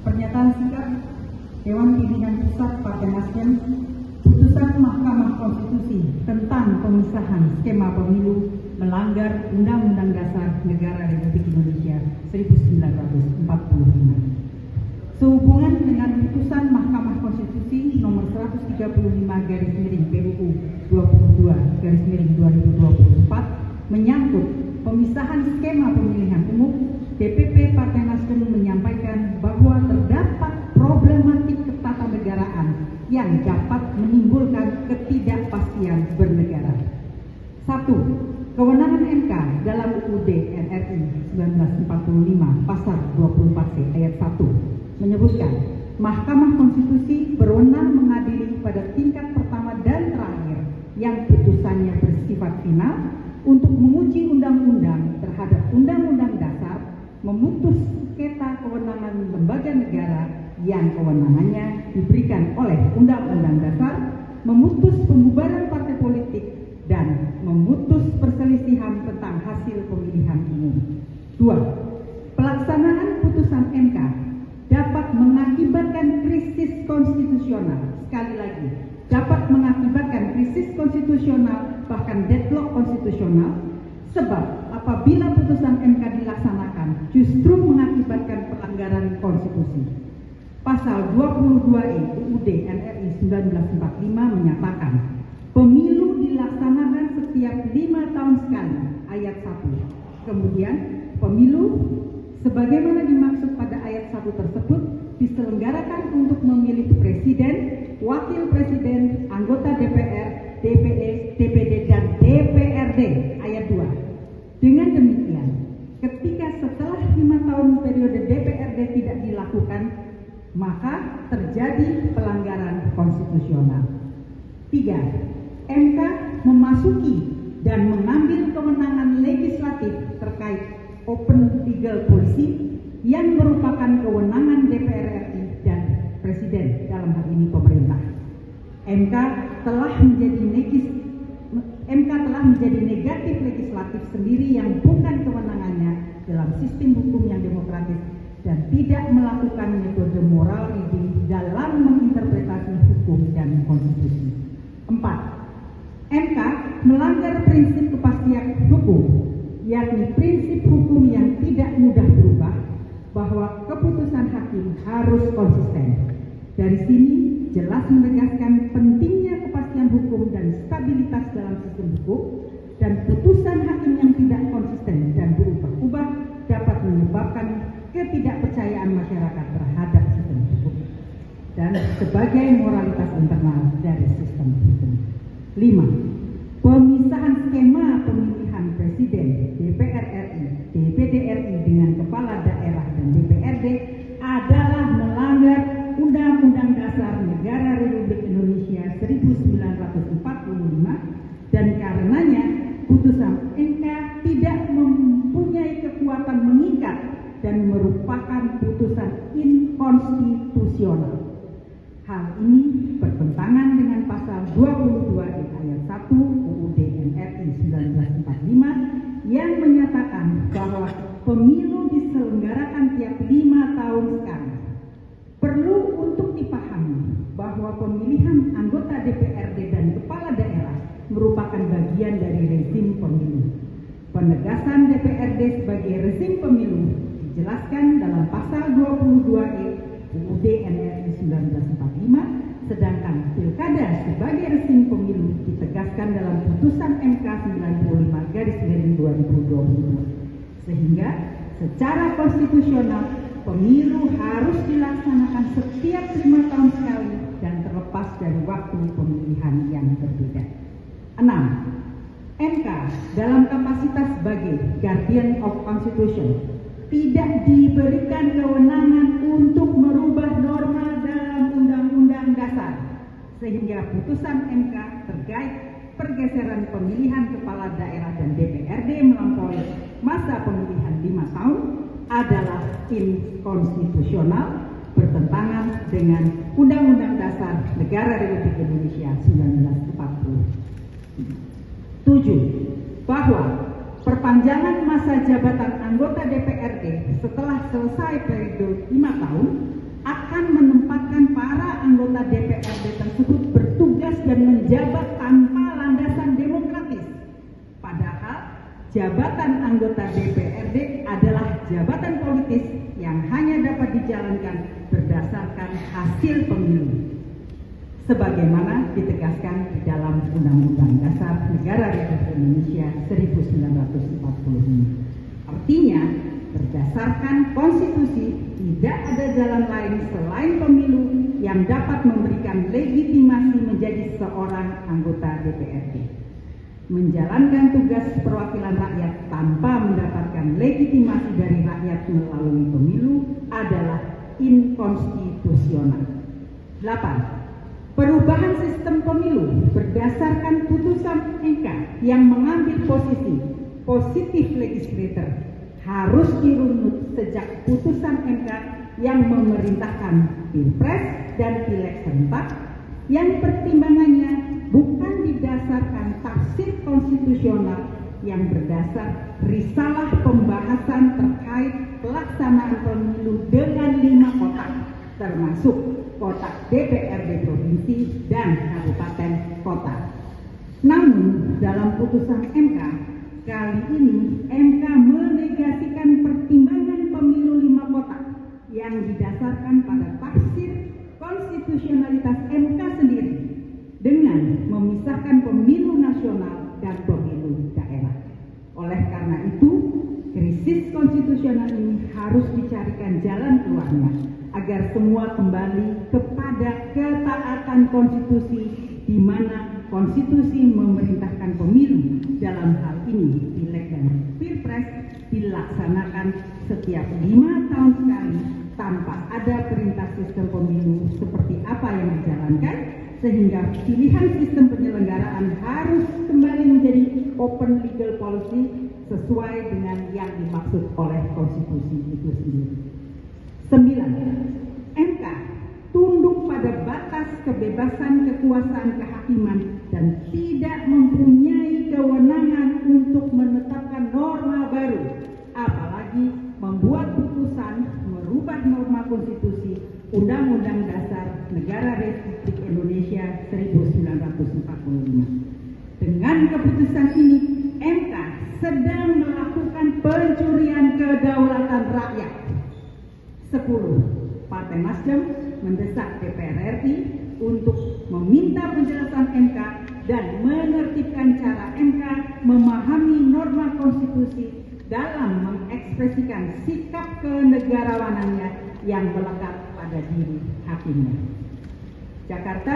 Pernyataan sikap Dewan Pimpinan Pusat Partai Nasdem, putusan Mahkamah Konstitusi tentang pemisahan skema pemilu melanggar Undang-Undang Dasar Negara Republik Indonesia 1945. Sehubungan dengan putusan Mahkamah Konstitusi nomor 135/PUU 22/2024 menyangkut pemisahan skema pemilihan umum, DPP Partai Nasdem menyampaikan bahwa terdapat problematik ketatanegaraan yang dapat menimbulkan ketidakpastian bernegara. 1. Kewenangan MK dalam UUD NRI 1945 pasal 24C ayat 1 menyebutkan Mahkamah Konstitusi berwenang mengadili pada tingkat pertama dan terakhir yang putusannya bersifat final untuk menguji undang-undang terhadap Undang-Undang Dasar, memutus sengketa kewenangan lembaga negara yang kewenangannya diberikan oleh Undang-Undang Dasar, memutus pembubaran partai politik, dan memutus perselisihan tentang hasil pemilihan umum. 2. Pelaksanaan putusan MK dapat mengakibatkan krisis konstitusional. Sekali lagi, dapat mengakibatkan krisis konstitusional, bahkan deadlock konstitusional, sebab apabila putusan MK dilaksanakan justru mengakibatkan pelanggaran konstitusi. Pasal 22E UUD NRI 1945 menyatakan pemilu dilaksanakan setiap 5 tahun sekali, ayat 1. Kemudian pemilu sebagaimana dimaksud pada ayat 1 tersebut diselenggarakan untuk memilih presiden, wakil presiden, anggota DPR, DPD, dan DPRD, ayat 2. Dengan demikian, ketika setelah 5 tahun periode DPRD tidak dilakukan, maka terjadi pelanggaran konstitusional. 3. MK memasuki dan mengambil kewenangan legislatif terkait open legal policy yang merupakan kewenangan DPR RI dan Presiden, dalam hal ini pemerintah. MK telah menjadi negatif legislatif sendiri yang bukan kewenangannya dalam sistem hukum yang demokratis dan tidak melakukan metode moral reading dalam menginterpretasi hukum dan konstitusi. 4. MK melanggar prinsip kepastian hukum, yakni prinsip hukum yang tidak mudah berubah, bahwa keputusan hakim harus konsisten. Dari sini jelas menegaskan pentingnya kepastian hukum dan stabilitas dalam sistem hukum, dan putusan hakim yang tidak konsisten dan berubah-ubah dapat menyebabkan ketidakpercayaan masyarakat terhadap sistem hukum dan sebagai moralitas internal dari sistem hukum. 5. Pemisahan skema pemilihan presiden, DPR RI, DPD RI dengan kepala daerah dan DPRD adalah melanggar Undang-Undang Dasar Negara Republik Indonesia 1945 dan karenanya putusan MK tidak mempunyai kekuatan mengikat dan merupakan putusan inkonstitusional. Hal ini bertentangan dengan pasal 22 ayat 1 UUD NRI 1945 yang menyatakan bahwa pemilu diselenggarakan tiap 5 tahun sekali. Perlu untuk dipahami bahwa pemilihan anggota DPRD dan kepala daerah merupakan bagian dari rezim pemilu. Penegasan DPRD sebagai rezim pemilu dijelaskan dalam pasal 22E UUD NRI 1945, sedangkan pilkada sebagai rezim pemilu ditegaskan dalam putusan MK 95/2022. Sehingga secara konstitusional pemilu harus dilaksanakan setiap 5 tahun sekali dan terlepas dari waktu pemilihan yang berbeda. 6. MK dalam kapasitas sebagai Guardian of Constitution tidak diberikan kewenangan untuk merubah norma dalam Undang-Undang Dasar, sehingga putusan MK terkait pergeseran pemilihan kepala daerah dan DPRD melampaui masa pemilihan 5 tahun adalah inkonstitusional, bertentangan dengan Undang-Undang Dasar Negara Republik Indonesia 1945. 7. Bahwa perpanjangan masa jabatan anggota DPRD setelah selesai periode 5 tahun akan menempatkan para anggota DPRD tersebut bertugas dan menjabat tanpa landasan demokratis. Padahal jabatan anggota DPRD adalah jabatan politis yang hanya dapat dijalankan berdasarkan hasil pemilu, sebagaimana ditegaskan di dalam Undang-Undang Dasar Negara Republik Indonesia 1945. Artinya, berdasarkan konstitusi, tidak ada jalan lain selain pemilu yang dapat memberikan legitimasi menjadi seorang anggota DPRD. Menjalankan tugas perwakilan rakyat tanpa mendapatkan legitimasi dari rakyat melalui pemilu adalah inkonstitusional. 8. Perubahan sistem pemilu berdasarkan putusan MK yang mengambil posisi positif legislator harus dirunut sejak putusan MK yang memerintahkan Pilpres dan Pileg serentak yang pertimbangannya bukan didasarkan tafsir konstitusional yang berdasar risalah pembahasan terkait pelaksanaan pemilu dengan 5 kotak, termasuk kotak DPRD provinsi dan kabupaten kota. Namun dalam putusan MK kali ini MK menegasikan pertimbangan pemilu 5 kotak yang didasarkan pada tafsir konstitusionalitas MK sendiri dengan memisahkan pemilu nasional dan pemilu daerah. Oleh karena itu, krisis konstitusional ini harus dicarikan jalan keluarnya agar semua kembali kepada ketaatan konstitusi, di mana konstitusi memerintahkan pemilu, dalam hal ini Pileg dan Pilpres, dilaksanakan setiap 5 tahun sekali tanpa ada perintah sistem pemilu seperti apa yang dijalankan, sehingga pilihan sistem penyelenggaraan harus kembali menjadi open legal policy sesuai dengan yang dimaksud oleh konstitusi itu sendiri. 9. MK tunduk pada batas kebebasan kekuasaan kehakiman dan tidak mempunyai kewenangan untuk menetapkan norma baru, apalagi membuat putusan merubah norma konstitusi Undang-Undang Dasar Negara Republik Indonesia 1945. Dengan keputusan ini, MK sedang melakukan pencurian kedaulatan rakyat. 10. Partai Nasdem mendesak DPR RI untuk meminta penjelasan MK dan menertibkan cara MK memahami norma konstitusi dalam mengekspresikan sikap kenegarawanannya yang melekat pada diri hakimnya. Jakarta,